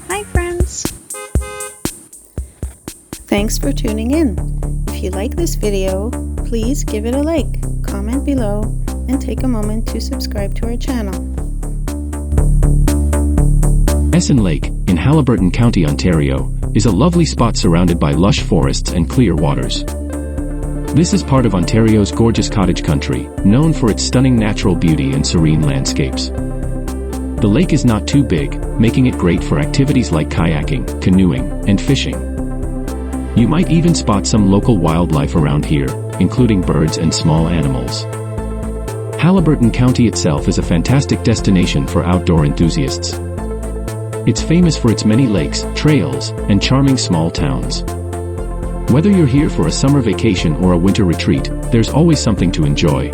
Hi friends! Thanks for tuning in. If you like this video, please give it a like, comment below, and take a moment to subscribe to our channel. Esson Lake, in Haliburton County, Ontario, is a lovely spot surrounded by lush forests and clear waters. This is part of Ontario's gorgeous cottage country, known for its stunning natural beauty and serene landscapes. The lake is not too big, making it great for activities like kayaking, canoeing, and fishing. You might even spot some local wildlife around here, including birds and small animals. Haliburton County itself is a fantastic destination for outdoor enthusiasts. It's famous for its many lakes, trails, and charming small towns. Whether you're here for a summer vacation or a winter retreat, there's always something to enjoy.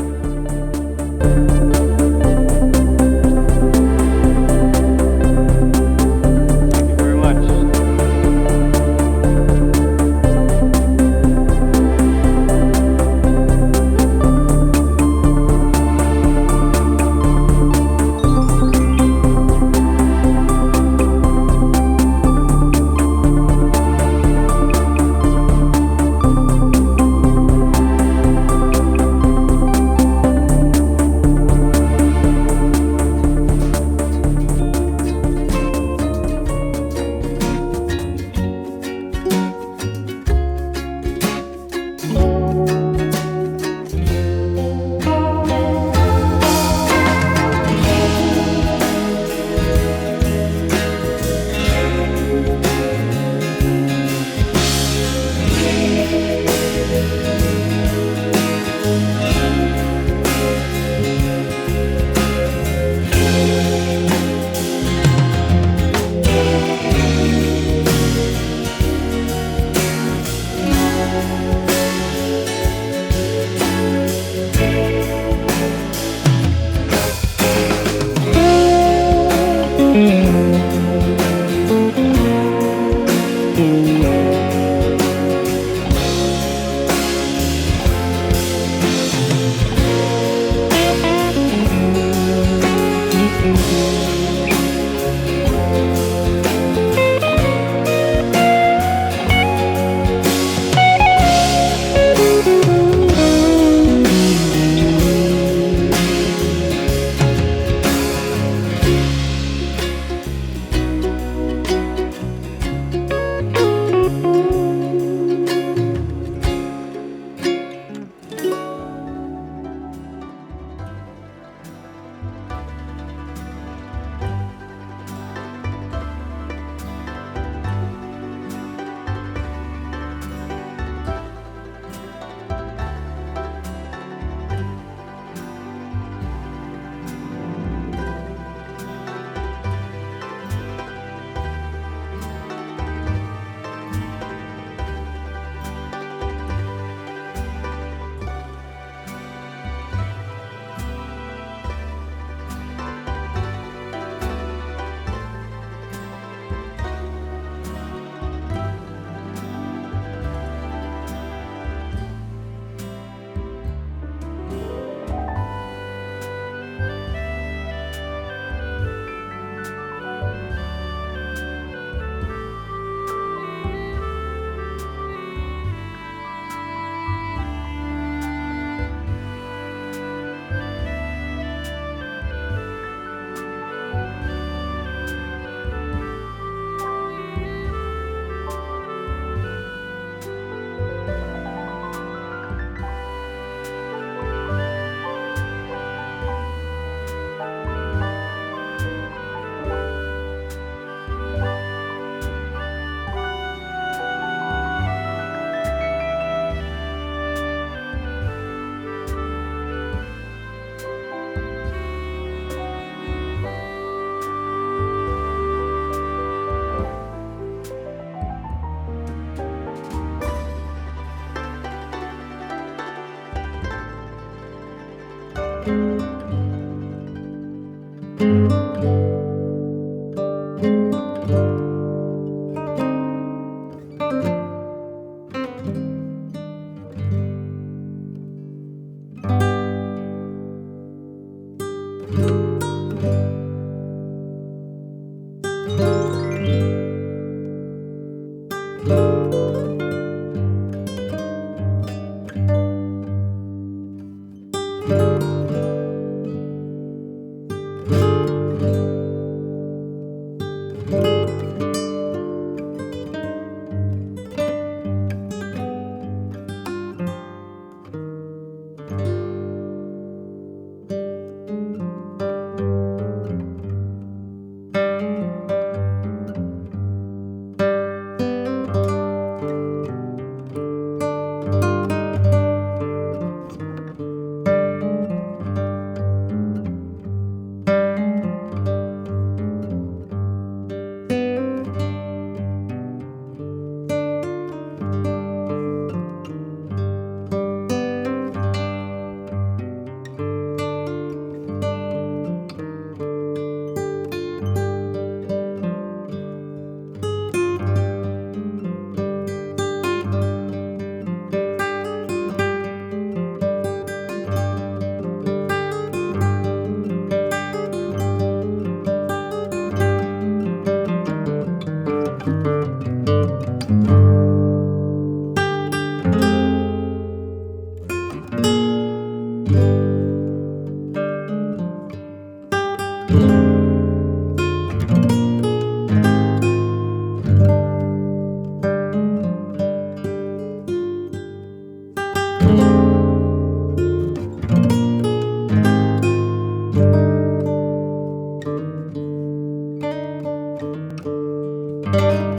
you.